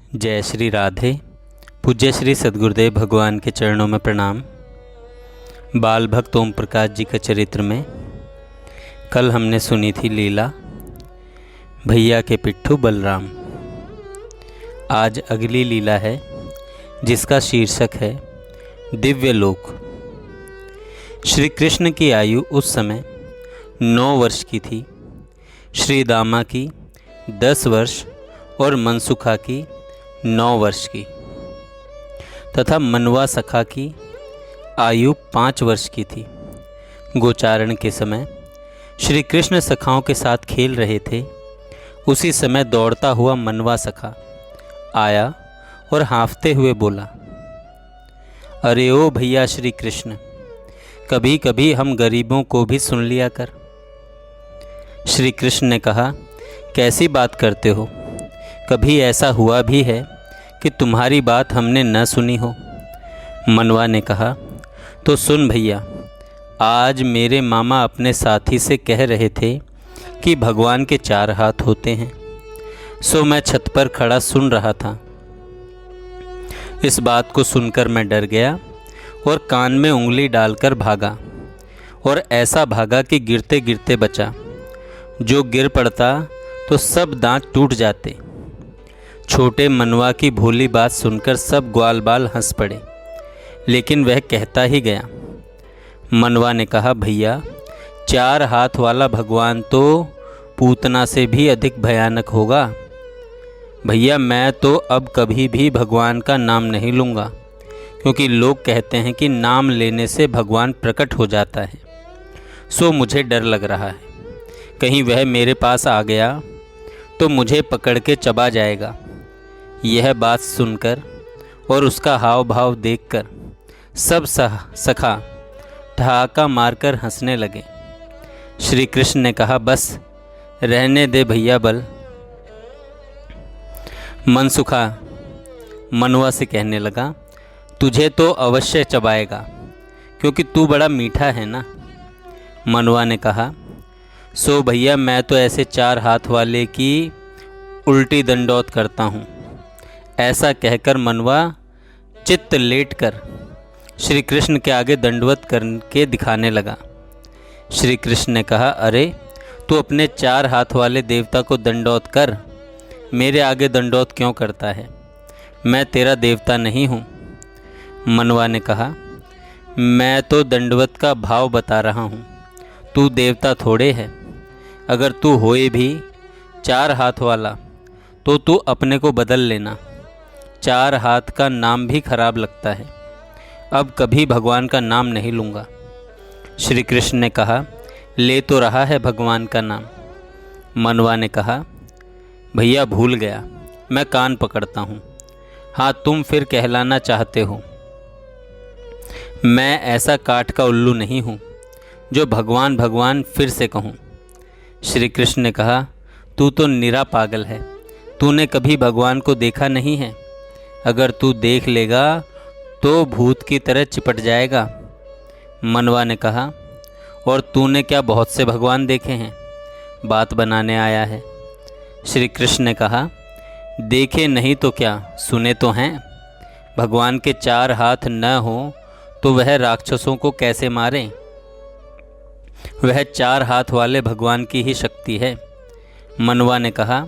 जय श्री राधे। पूज्य श्री सद्गुरुदेव भगवान के चरणों में प्रणाम। बाल भक्त ओम प्रकाश जी के चरित्र में कल हमने सुनी थी लीला भैया के पिट्ठू बलराम। आज अगली लीला है जिसका शीर्षक है दिव्य लोक। श्री कृष्ण की आयु उस समय 9 वर्ष की थी, श्री दामा की 10 वर्ष और मनसुखा की 9 वर्ष की तथा मनवा सखा की आयु 5 वर्ष की थी। गोचारण के समय श्री कृष्ण सखाओं के साथ खेल रहे थे। उसी समय दौड़ता हुआ मनवा सखा आया और हाँफते हुए बोला, अरे ओ भैया श्री कृष्ण, कभी कभी हम गरीबों को भी सुन लिया कर। श्री कृष्ण ने कहा, कैसी बात करते हो? कभी ऐसा हुआ भी है कि तुम्हारी बात हमने न सुनी हो? मनवा ने कहा, तो सुन भैया, आज मेरे मामा अपने साथी से कह रहे थे कि भगवान के 4 हाथ होते हैं, सो मैं छत पर खड़ा सुन रहा था। इस बात को सुनकर मैं डर गया और कान में उंगली डालकर भागा, और ऐसा भागा कि गिरते गिरते बचा। जो गिर पड़ता तो सब दांत टूट जाते। छोटे मनवा की भोली बात सुनकर सब ग्वाल बाल हंस पड़े, लेकिन वह कहता ही गया। मनवा ने कहा, भैया 4 हाथ वाला भगवान तो पूतना से भी अधिक भयानक होगा। भैया मैं तो अब कभी भी भगवान का नाम नहीं लूँगा, क्योंकि लोग कहते हैं कि नाम लेने से भगवान प्रकट हो जाता है। सो मुझे डर लग रहा है, कहीं वह मेरे पास आ गया तो मुझे पकड़ के चबा जाएगा। यह बात सुनकर और उसका हाव भाव देखकर सब सखा ठहाका मारकर हंसने लगे। श्री कृष्ण ने कहा, बस रहने दे भैया बल। मनसुखा मनवा से कहने लगा, तुझे तो अवश्य चबाएगा, क्योंकि तू बड़ा मीठा है ना। मनवा ने कहा, सो भैया मैं तो ऐसे 4 हाथ वाले की उल्टी दंडौत करता हूँ। ऐसा कहकर मनवा चित्त लेटकर श्री कृष्ण के आगे दंडवत करके दिखाने लगा। श्री कृष्ण ने कहा, अरे तू अपने 4 हाथ वाले देवता को दंडौत कर, मेरे आगे दंडौत क्यों करता है? मैं तेरा देवता नहीं हूँ। मनवा ने कहा, मैं तो दंडवत का भाव बता रहा हूँ, तू देवता थोड़े है। अगर तू होए भी 4 हाथ वाला तो तू अपने को बदल लेना। 4 हाथ का नाम भी खराब लगता है। अब कभी भगवान का नाम नहीं लूँगा। श्री कृष्ण ने कहा, ले तो रहा है भगवान का नाम। मनवा ने कहा, भैया भूल गया, मैं कान पकड़ता हूँ। हाँ, तुम फिर कहलाना चाहते हो। मैं ऐसा काठ का उल्लू नहीं हूँ जो भगवान भगवान फिर से कहूँ। श्री कृष्ण ने कहा, तू तो निरा पागल है। तूने कभी भगवान को देखा नहीं है। अगर तू देख लेगा तो भूत की तरह चिपट जाएगा। मनवा ने कहा, और तूने क्या बहुत से भगवान देखे हैं? बात बनाने आया है। श्री कृष्ण ने कहा, देखे नहीं तो क्या, सुने तो हैं। भगवान के 4 हाथ न हो तो वह राक्षसों को कैसे मारें? वह 4 हाथ वाले भगवान की ही शक्ति है। मनवा ने कहा,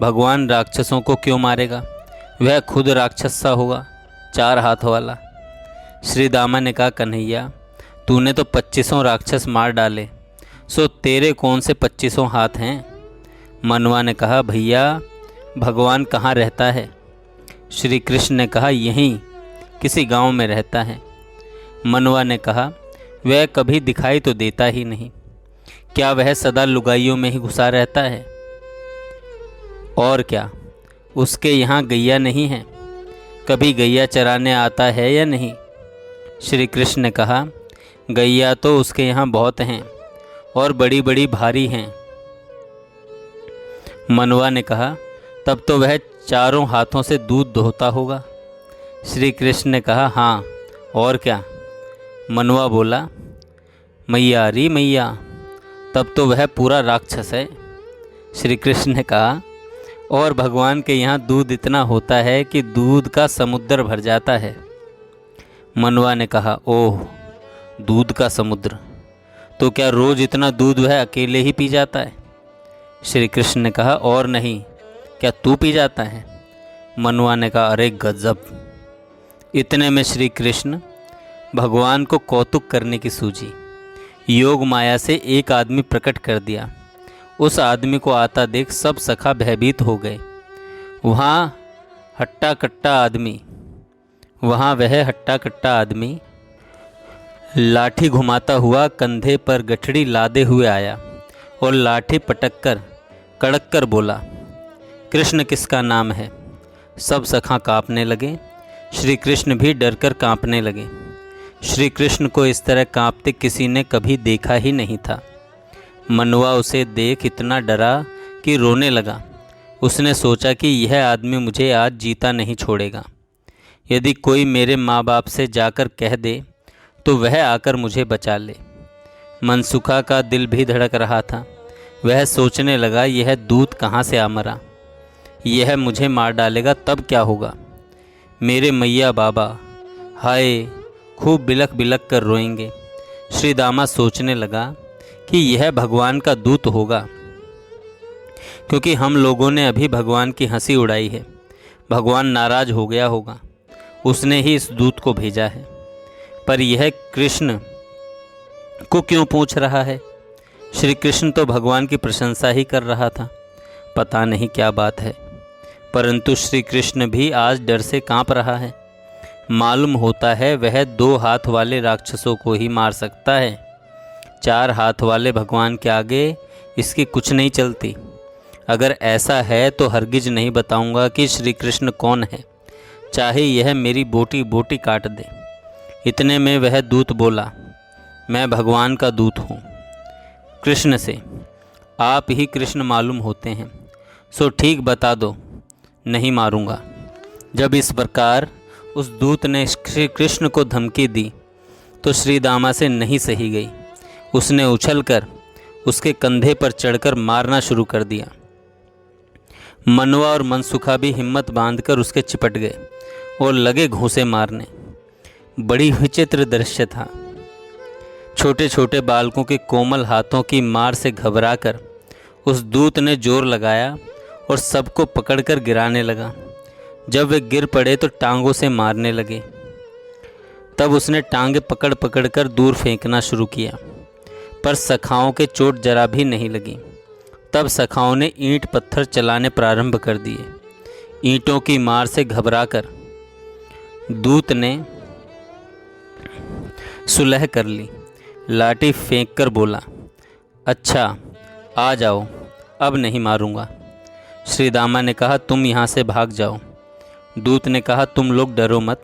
भगवान राक्षसों को क्यों मारेगा? वह खुद राक्षस सा होगा, 4 हाथ वाला। श्री दामा ने कहा, कन्हैया तूने तो 25 राक्षस मार डाले, सो तेरे कौन से 25 हाथ हैं? मनवा ने कहा, भैया भगवान कहाँ रहता है? श्री कृष्ण ने कहा, यहीं किसी गांव में रहता है। मनवा ने कहा, वह कभी दिखाई तो देता ही नहीं। क्या वह सदा लुगाइयों में ही घुसा रहता है? और क्या उसके यहाँ गैया नहीं है? कभी गैया चराने आता है या नहीं? श्री कृष्ण ने कहा, गैया तो उसके यहाँ बहुत हैं और बड़ी बड़ी भारी हैं। मनवा ने कहा, तब तो वह 4 हाथों से दूध दोहता होगा। श्री कृष्ण ने कहा, हाँ और क्या? मनवा बोला, मैया री मैया, तब तो वह पूरा राक्षस है। श्री कृष्ण ने कहा, और भगवान के यहाँ दूध इतना होता है कि दूध का समुद्र भर जाता है। मनवा ने कहा, ओह, दूध का समुद्र, तो क्या रोज इतना दूध वह अकेले ही पी जाता है? श्री कृष्ण ने कहा, और नहीं, क्या तू पी जाता है? मनवा ने कहा, अरे गजब। इतने में श्री कृष्ण भगवान को कौतुक करने की सूझी। योग माया से एक आदमी प्रकट कर दिया। उस आदमी को आता देख सब सखा भयभीत हो गए। वहाँ वह हट्टा कट्टा आदमी लाठी घुमाता हुआ कंधे पर गठड़ी लादे हुए आया और लाठी पटक कर कड़क कर बोला, कृष्ण किसका नाम है? सब सखा कांपने लगे। श्री कृष्ण भी डरकर कांपने लगे। श्री कृष्ण को इस तरह कांपते किसी ने कभी देखा ही नहीं था। मनवा उसे देख इतना डरा कि रोने लगा। उसने सोचा कि यह आदमी मुझे आज जीता नहीं छोड़ेगा। यदि कोई मेरे माँ बाप से जाकर कह दे तो वह आकर मुझे बचा ले। मनसुखा का दिल भी धड़क रहा था। वह सोचने लगा, यह दूत कहाँ से आ मरा? यह मुझे मार डालेगा तब क्या होगा? मेरे मैया बाबा, हाय, खूब बिलख बिलख कर रोएंगे। श्री दामा सोचने लगा कि यह भगवान का दूत होगा, क्योंकि हम लोगों ने अभी भगवान की हंसी उड़ाई है। भगवान नाराज हो गया होगा, उसने ही इस दूत को भेजा है। पर यह कृष्ण को क्यों पूछ रहा है? श्री कृष्ण तो भगवान की प्रशंसा ही कर रहा था। पता नहीं क्या बात है, परंतु श्री कृष्ण भी आज डर से कांप रहा है। मालूम होता है वह 2 हाथ वाले राक्षसों को ही मार सकता है। 4 हाथ वाले भगवान के आगे इसकी कुछ नहीं चलती। अगर ऐसा है तो हरगिज नहीं बताऊंगा कि श्री कृष्ण कौन है, चाहे यह मेरी बोटी बोटी काट दे। इतने में वह दूत बोला, मैं भगवान का दूत हूँ। कृष्ण से, आप ही कृष्ण मालूम होते हैं, सो ठीक बता दो, नहीं मारूंगा। जब इस प्रकार उस दूत ने श्री कृष्ण को धमकी दी तो श्री दामा से नहीं सही गई। उसने उछलकर उसके कंधे पर चढ़कर मारना शुरू कर दिया। मनवा और मनसुखा भी हिम्मत बांधकर उसके चिपट गए और लगे घूंसे मारने। बड़ी विचित्र दृश्य था। छोटे छोटे बालकों के कोमल हाथों की मार से घबराकर उस दूत ने जोर लगाया और सबको पकड़कर गिराने लगा। जब वे गिर पड़े तो टांगों से मारने लगे। तब उसने टांगे पकड़ पकड़ कर दूर फेंकना शुरू किया, पर सखाओं के चोट जरा भी नहीं लगी। तब सखाओं ने ईंट पत्थर चलाने प्रारंभ कर दिए। ईंटों की मार से घबराकर दूत ने सुलह कर ली। लाठी फेंक कर बोला, अच्छा आ जाओ, अब नहीं मारूंगा। श्री दामा ने कहा, तुम यहाँ से भाग जाओ। दूत ने कहा, तुम लोग डरो मत,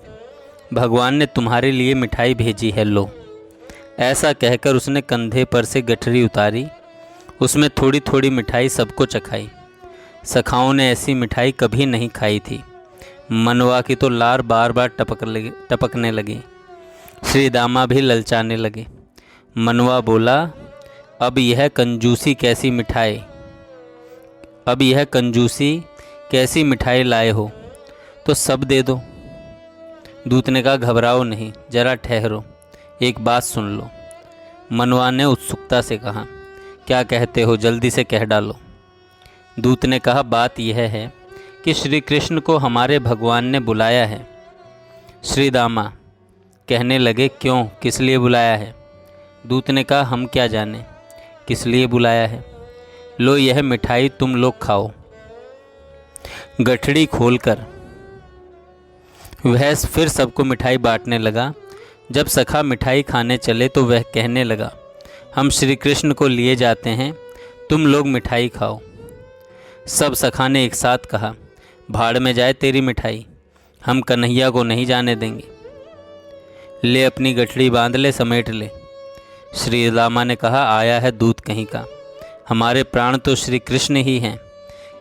भगवान ने तुम्हारे लिए मिठाई भेजी है, लो। ऐसा कहकर उसने कंधे पर से गठरी उतारी। उसमें थोड़ी थोड़ी मिठाई सबको चखाई। सखाओं ने ऐसी मिठाई कभी नहीं खाई थी। मनवा की तो लार बार बार टपकने लगी। श्री दामा भी ललचाने लगे। मनवा बोला, अब यह कंजूसी कैसी मिठाई लाए हो, तो सब दे दो। दूत ने कहा, घबराओ नहीं, जरा ठहरो, एक बात सुन लो। मनवा ने उत्सुकता से कहा, क्या कहते हो, जल्दी से कह डालो। दूत ने कहा, बात यह है कि श्री कृष्ण को हमारे भगवान ने बुलाया है। श्री दामा कहने लगे, क्यों, किस लिए बुलाया है? दूत ने कहा, हम क्या जाने किस लिए बुलाया है। लो, यह मिठाई तुम लोग खाओ। गठड़ी खोलकर वह फिर सबको मिठाई बांटने लगा। जब सखा मिठाई खाने चले तो वह कहने लगा, हम श्री कृष्ण को लिए जाते हैं, तुम लोग मिठाई खाओ। सब सखा ने एक साथ कहा, भाड़ में जाए तेरी मिठाई, हम कन्हैया को नहीं जाने देंगे। ले अपनी गठड़ी बांध ले, समेट ले। श्री दामा ने कहा, आया है दूत कहीं का, हमारे प्राण तो श्री कृष्ण ही हैं।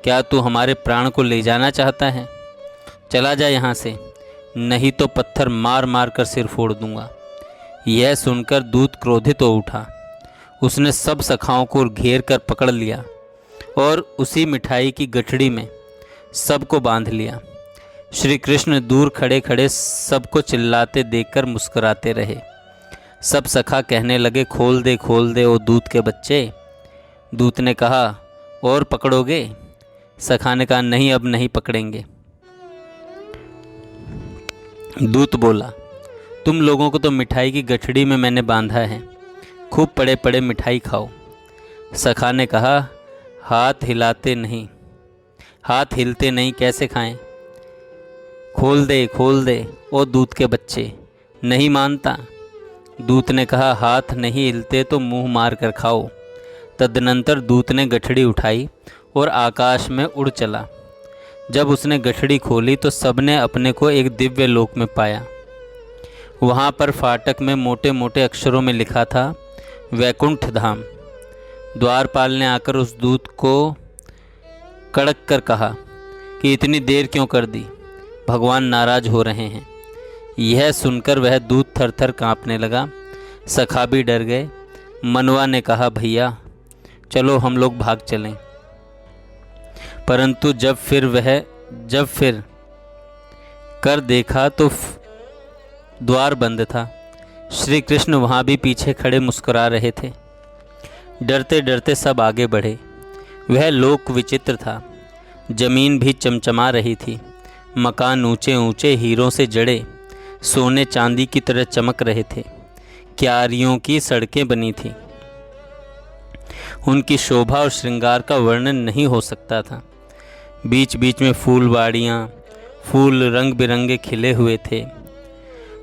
क्या तू हमारे प्राण को ले जाना चाहता है? चला जा यहाँ से, नहीं तो पत्थर मार मार कर सिर फोड़ दूंगा। यह सुनकर दूत क्रोधित हो उठा। उसने सब सखाओं को घेर कर पकड़ लिया और उसी मिठाई की गठड़ी में सबको बांध लिया। श्री कृष्ण दूर खड़े खड़े सबको चिल्लाते देखकर मुस्कुराते रहे। सब सखा कहने लगे, खोल दे ओ दूत के बच्चे। दूत ने कहा, और पकड़ोगे? सखा ने कहा, नहीं, अब नहीं पकड़ेंगे। दूत बोला, तुम लोगों को तो मिठाई की गठड़ी में मैंने बांधा है, खूब पड़े पड़े मिठाई खाओ। सखा ने कहा, हाथ हिलते नहीं कैसे खाएं? खोल दे ओ दूत के बच्चे। नहीं मानता। दूत ने कहा, हाथ नहीं हिलते तो मुंह मार कर खाओ। तदनंतर दूत ने गठड़ी उठाई और आकाश में उड़ चला। जब उसने गठड़ी खोली तो सबने अपने को एक दिव्य लोक में पाया। वहाँ पर फाटक में मोटे मोटे अक्षरों में लिखा था, वैकुंठ धाम। द्वारपाल ने आकर उस दूत को कड़क कर कहा कि इतनी देर क्यों कर दी, भगवान नाराज हो रहे हैं। यह सुनकर वह दूत थर थर काँपने लगा। सखा भी डर गए। मनवा ने कहा, भैया चलो हम लोग भाग चलें। परंतु जब फिर कर देखा तो द्वार बंद था। श्री कृष्ण वहाँ भी पीछे खड़े मुस्कुरा रहे थे। डरते डरते सब आगे बढ़े। वह लोक विचित्र था। जमीन भी चमचमा रही थी। मकान ऊंचे ऊंचे हीरों से जड़े सोने चांदी की तरह चमक रहे थे। क्यारियों की सड़कें बनी थीं। उनकी शोभा और श्रृंगार का वर्णन नहीं हो सकता था। बीच बीच में फूलवाड़ियाँ, फूल रंग बिरंगे खिले हुए थे।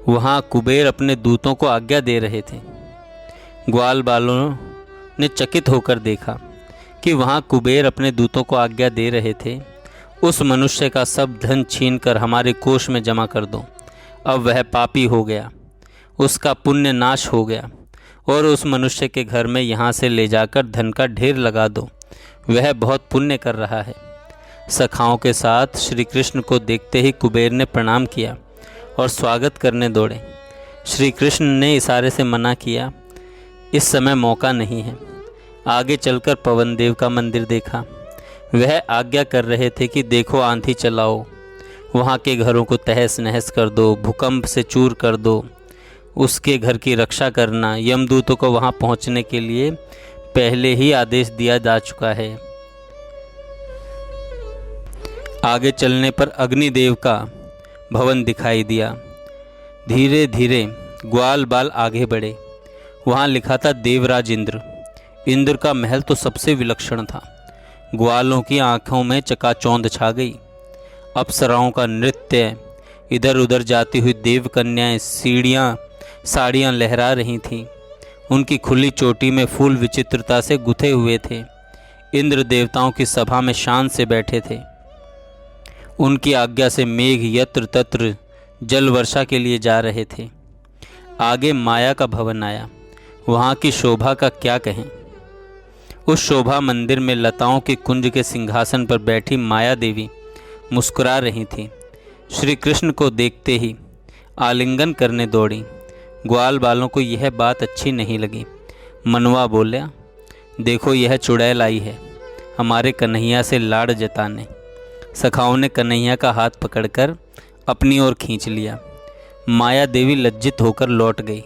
वहाँ कुबेर अपने दूतों को आज्ञा दे रहे थे। ग्वाल बालों ने चकित होकर देखा कि वहाँ कुबेर अपने दूतों को आज्ञा दे रहे थे, उस मनुष्य का सब धन छीनकर हमारे कोष में जमा कर दो। अब वह पापी हो गया, उसका पुण्य नाश हो गया, और उस मनुष्य के घर में यहाँ से ले जाकर धन का ढेर लगा दो, वह बहुत पुण्य कर रहा है। सखाओं के साथ श्री कृष्ण को देखते ही कुबेर ने प्रणाम किया और स्वागत करने दौड़े। श्री कृष्ण ने इशारे से मना किया, इस समय मौका नहीं है। आगे चलकर पवन देव का मंदिर देखा। वह आज्ञा कर रहे थे कि देखो आंधी चलाओ, वहाँ के घरों को तहस नहस कर दो, भूकंप से चूर कर दो, उसके घर की रक्षा करना। यमदूतों को वहाँ पहुँचने के लिए पहले ही आदेश दिया जा चुका है। आगे चलने पर अग्निदेव का भवन दिखाई दिया। धीरे धीरे ग्वाल बाल आगे बढ़े। वहाँ लिखा था देवराज इंद्र। इंद्र का महल तो सबसे विलक्षण था। ग्वालों की आंखों में चकाचौंध छा गई। अप्सराओं का नृत्य, इधर उधर जाती हुई देव कन्याएं साड़ियाँ लहरा रही थीं। उनकी खुली चोटी में फूल विचित्रता से गुथे हुए थे। इंद्र देवताओं की सभा में शान से बैठे थे। उनकी आज्ञा से मेघ यत्र तत्र जल वर्षा के लिए जा रहे थे। आगे माया का भवन आया। वहाँ की शोभा का क्या कहें। उस शोभा मंदिर में लताओं के कुंज के सिंहासन पर बैठी माया देवी मुस्कुरा रही थी। श्री कृष्ण को देखते ही आलिंगन करने दौड़ी। ग्वाल बालों को यह बात अच्छी नहीं लगी। मनवा बोला, देखो यह चुड़ैल आई है हमारे कन्हैया से लाड़ जताने। सखाओं ने कन्हैया का हाथ पकड़कर अपनी ओर खींच लिया। माया देवी लज्जित होकर लौट गई।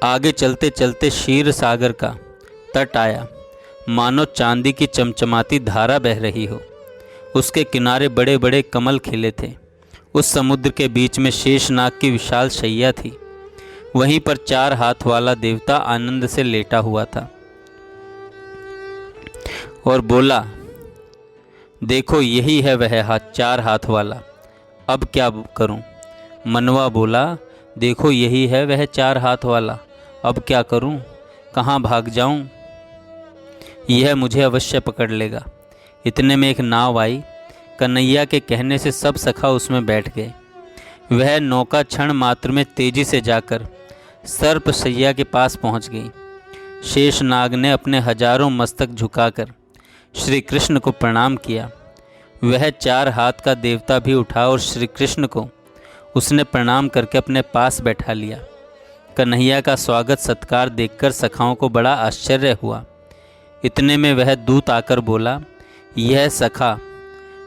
आगे चलते चलते क्षीर सागर का तट आया। मानो चांदी की चमचमाती धारा बह रही हो। उसके किनारे बड़े बड़े कमल खिले थे। उस समुद्र के बीच में शेषनाग की विशाल शैया थी। वहीं पर 4 हाथ वाला देवता आनंद से लेटा हुआ था और बोला, देखो यही है वह 4 हाथ वाला, अब क्या करूं। मनवा बोला, देखो यही है वह 4 हाथ वाला, अब क्या करूं, कहाँ भाग जाऊं, यह मुझे अवश्य पकड़ लेगा। इतने में एक नाव आई। कन्हैया के कहने से सब सखा उसमें बैठ गए। वह नौका क्षण मात्र में तेजी से जाकर सर्प सैया के पास पहुंच गई। शेषनाग ने अपने हजारों मस्तक झुकाकर श्री कृष्ण को प्रणाम किया। वह 4 हाथ का देवता भी उठा और श्री कृष्ण को उसने प्रणाम करके अपने पास बैठा लिया। कन्हैया का स्वागत सत्कार देखकर सखाओं को बड़ा आश्चर्य हुआ। इतने में वह दूत आकर बोला, यह सखा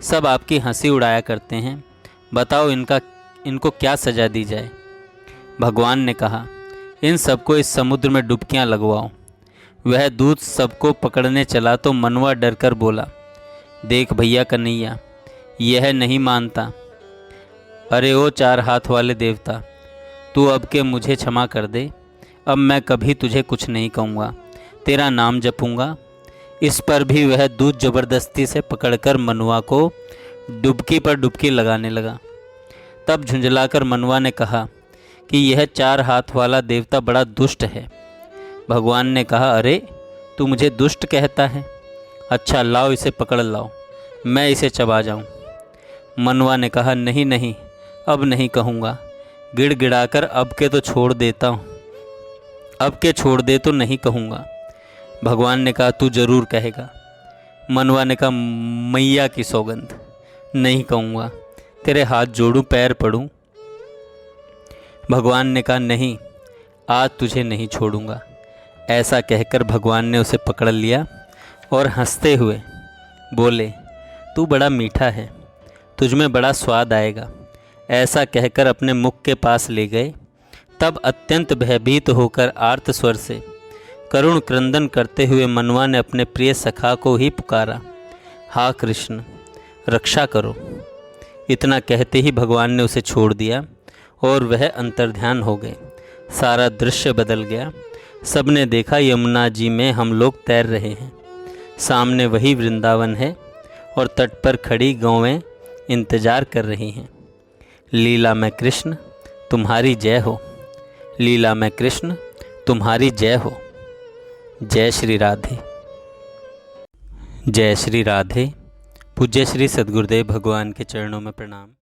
सब आपकी हंसी उड़ाया करते हैं। बताओ इनको क्या सज़ा दी जाए। भगवान ने कहा, इन सबको इस समुद्र में डुबकियां लगवाओ। वह दूत सबको पकड़ने चला तो मनवा डर कर बोला, देख भैया कन्हैया, यह नहीं मानता। अरे ओ 4 हाथ वाले देवता, तू अब के मुझे क्षमा कर दे। अब मैं कभी तुझे कुछ नहीं कहूँगा, तेरा नाम जपूँगा। इस पर भी वह दूत जबरदस्ती से पकड़कर मनवा को डुबकी पर डुबकी लगाने लगा। तब झुंझलाकर मनवा ने कहा कि यह 4 हाथ वाला देवता बड़ा दुष्ट है। भगवान ने कहा, अरे तू मुझे दुष्ट कहता है? अच्छा लाओ, इसे पकड़ लाओ, मैं इसे चबा जाऊं। मनवा ने कहा, नहीं नहीं, अब नहीं कहूँगा। गिड़गिड़ाकर अब के तो छोड़ देता हूँ, अब के छोड़ दे तो नहीं कहूँगा। भगवान ने कहा, तू जरूर कहेगा। मनवा ने कहा, मैया की सौगंध, नहीं कहूँगा, तेरे हाथ जोड़ूं, पैर पड़ूं। भगवान ने कहा, नहीं, आज तुझे नहीं छोड़ूंगा। ऐसा कहकर भगवान ने उसे पकड़ लिया और हंसते हुए बोले, तू बड़ा मीठा है, तुझ में बड़ा स्वाद आएगा। ऐसा कहकर अपने मुख के पास ले गए। तब अत्यंत भयभीत होकर आर्त स्वर से करुण क्रंदन करते हुए मनवा ने अपने प्रिय सखा को ही पुकारा, हा कृष्ण, रक्षा करो। इतना कहते ही भगवान ने उसे छोड़ दिया और वह अंतर्ध्यान हो गए। सारा दृश्य बदल गया। सबने देखा यमुना जी में हम लोग तैर रहे हैं। सामने वही वृंदावन है और तट पर खड़ी गौवें इंतजार कर रही हैं। लीला में कृष्ण तुम्हारी जय हो, लीला में कृष्ण तुम्हारी जय हो। जय श्री राधे, जय श्री राधे। पूज्य श्री सद्गुरुदेव भगवान के चरणों में प्रणाम।